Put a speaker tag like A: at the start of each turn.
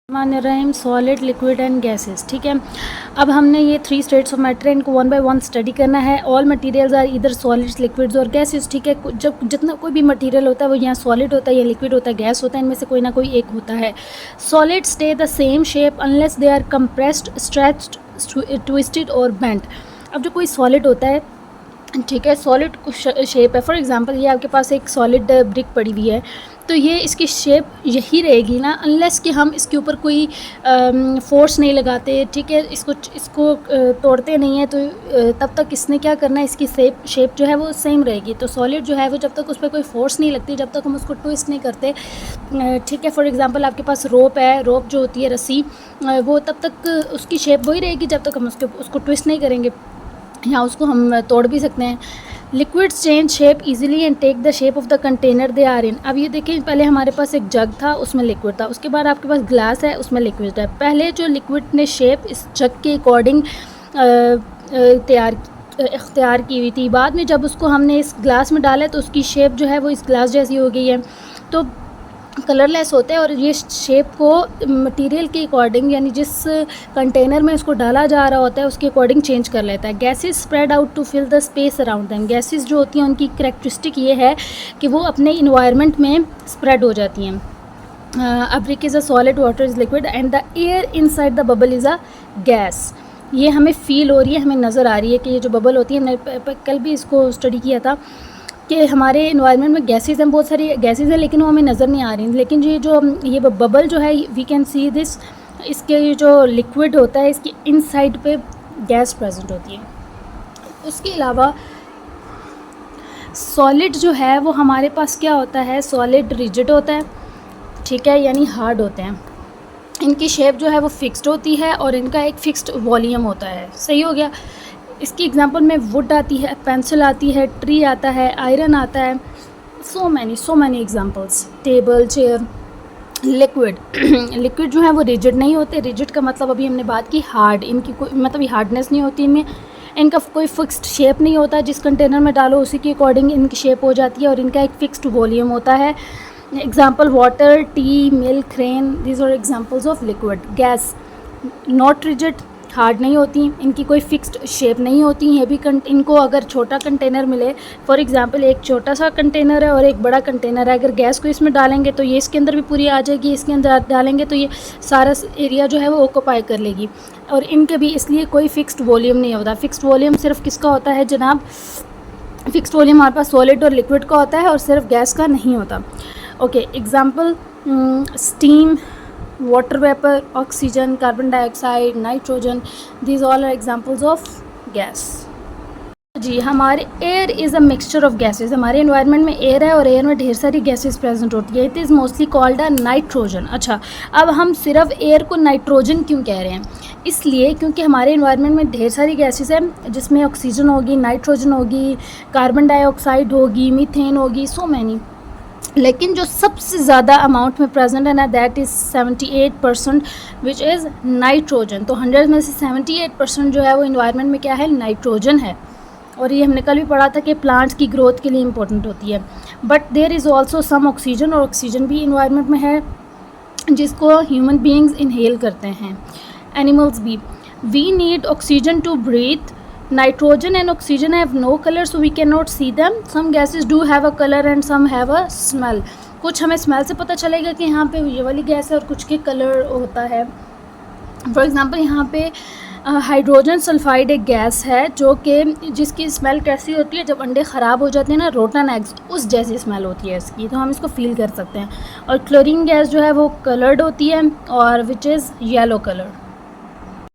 A: Rahim solid liquid and gases. ठीक है, अब हमने ये 3 स्टेट्स ऑफ मैटर इनको 1 बाय 1 स्टडी करना है। ऑल मटेरियल्स आर इधर सॉलिड्स लिक्विड्स और गैसेस। ठीक है, जब जितना कोई भी मटेरियल होता है वो यहाँ सॉलिड होता है या लिक्विड होता है, गैस होता है, इनमें से कोई ना कोई एक होता है। Solid stay the same shape unless they are compressed, stretched, twisted और बेंट। अब जो कोई सॉलिड होता है, ठीक है, सॉलिड शेप है, फॉर एग्जांपल ये आपके पास एक सॉलिड ब्रिक पड़ी हुई है, तो ये इसकी शेप यही रहेगी ना, अनलेस कि हम इसके ऊपर कोई फोर्स नहीं लगाते। ठीक है, इसको तोड़ते नहीं है, तो तब तक इसने क्या करना है, इसकी शेप जो है वो सेम रहेगी। तो सॉलिड जो है वो जब तक उस पर कोई फोर्स नहीं लगती, जब तक हम उसको ट्विस्ट नहीं करते, ठीक है, फॉर एग्जांपल आपके पास रोप है, रोप जो होती है रस्सी, वो तब तक उसकी शेप वही रहेगी जब तक हम उसको ट्विस्ट नहीं करेंगे, या उसको हम तोड़ भी सकते हैं। Liquids change shape easily and take the shape of the container they are in. अब ये देखिए, पहले हमारे पास एक जग था, उसमें लिक्विड था, उसके बाद आपके पास ग्लास है, उसमें लिक्विड है। पहले जो लिक्विड ने शेप इस जग के अकॉर्डिंग इख्तियार की हुई थी, बाद में जब उसको हमने इस ग्लास में डाला तो उसकी शेप जो है वो इस ग्लास जैसी हो गई है। तो कलरलेस होते हैं और ये शेप को मटेरियल के अकॉर्डिंग, यानी जिस कंटेनर में इसको डाला जा रहा होता है उसके अकॉर्डिंग चेंज कर लेता है। Gases spread out to fill the space around them. Gases जो होती हैं उनकी करैक्टरिस्टिक ये है कि वो अपने इन्वायरमेंट में स्प्रेड हो जाती हैं। अ brick is a solid, water is liquid and the air inside the bubble is a gas. ये हमें फील हो रही है, हमें नज़र आ रही है कि ये जो बबल होती है, हमने कल भी इसको स्टडी किया था कि हमारे इन्वायरमेंट में गैसेस हैं, बहुत सारी गैसेस हैं, लेकिन वो हमें नज़र नहीं आ रही। लेकिन ये बबल जो है, वी कैन सी दिस, इसके जो लिक्विड होता है इसकी इनसाइड पे गैस प्रेजेंट होती है। उसके अलावा सॉलिड जो है वो हमारे पास क्या होता है, सॉलिड रिजिड होता है, ठीक है, यानी हार्ड होते हैं। इनकी शेप जो है वो फिक्स्ड होती है और इनका एक फिक्स्ड वॉल्यूम होता है। सही हो गया। इसकी एग्जांपल में वुड आती है, पेंसिल आती है, ट्री आता है, आयरन आता है, so many examples. Table, chair. Liquid liquid जो है वो रिजिड नहीं होते। रिजिड का मतलब अभी हमने बात की हार्ड, इनकी कोई मतलब हार्डनेस नहीं होती इनमें, इनका कोई फिक्स्ड शेप नहीं होता, जिस कंटेनर में डालो उसी के अकॉर्डिंग इनकी शेप हो जाती है और इनका एक फिक्स्ड वॉल्यूम होता है। Example water, tea, milk, rain, these are examples of liquid. Gas not rigid, hard नहीं होती, इनकी कोई फिक्स्ड शेप नहीं होती। ये भी इनको अगर छोटा कंटेनर मिले, फॉर एग्जांपल एक छोटा सा कंटेनर है और एक बड़ा कंटेनर है, अगर गैस को इसमें डालेंगे तो ये इसके अंदर भी पूरी आ जाएगी, इसके अंदर डालेंगे तो ये सारा एरिया जो है वो ऑक्यूपाई कर लेगी। और इनके भी इसलिए कोई फिक्स्ड वॉल्यूम नहीं होता। फिक्स्ड वॉल्यूम सिर्फ किसका होता है जनाब, फिक्स्ड वॉल्यूम हमारे पास सॉलिड और लिक्विड का होता है और सिर्फ गैस का नहीं होता। Okay, example steam, water vapor, oxygen, carbon dioxide, nitrogen, these all are examples of gas। जी, हमारे air is a mixture of gases. हमारे इन्वायरमेंट में एयर है और एयर में ढेर सारी गैसेस प्रेजेंट होती है। It is mostly called a nitrogen. अच्छा, अब हम सिर्फ एयर को नाइट्रोजन क्यों कह रहे हैं, इसलिए क्योंकि हमारे इन्वायरमेंट में ढेर सारी गैसेस हैं, जिसमें ऑक्सीजन होगी, नाइट्रोजन होगी, कार्बन डाइऑक्साइड होगी, मीथेन होगी, सो मैनी। लेकिन जो सबसे ज़्यादा अमाउंट में प्रेजेंट है ना, that is 78%, which is nitrogen. तो 100 में से 78% जो है वो इन्वायरमेंट में क्या है, नाइट्रोजन है। और ये हमने कल भी पढ़ा था कि प्लांट्स की ग्रोथ के लिए इंपॉर्टेंट होती है। But there is also some oxygen, और ऑक्सीजन भी इन्वायरमेंट में है जिसको ह्यूमन बीइंग्स इनहेल करते हैं, एनिमल्स भी। We need oxygen to breathe. Nitrogen and oxygen have no color, so we cannot see them. Some gases do have a color and some have a smell. कुछ हमें smell से पता चलेगा कि यहाँ पे ये वाली गैस है और कुछ के कलर होता है। फॉर एग्जांपल यहाँ पे हाइड्रोजन सल्फाइड एक गैस है जो कि जिसकी स्मेल कैसी होती है, जब अंडे ख़राब हो जाते हैं ना, रोटन एग्स, उस जैसी स्मेल होती है इसकी, तो हम इसको फील कर सकते हैं। और क्लोरीन गैस जो है वो कलर्ड होती है और विच इज़ येलो कलर।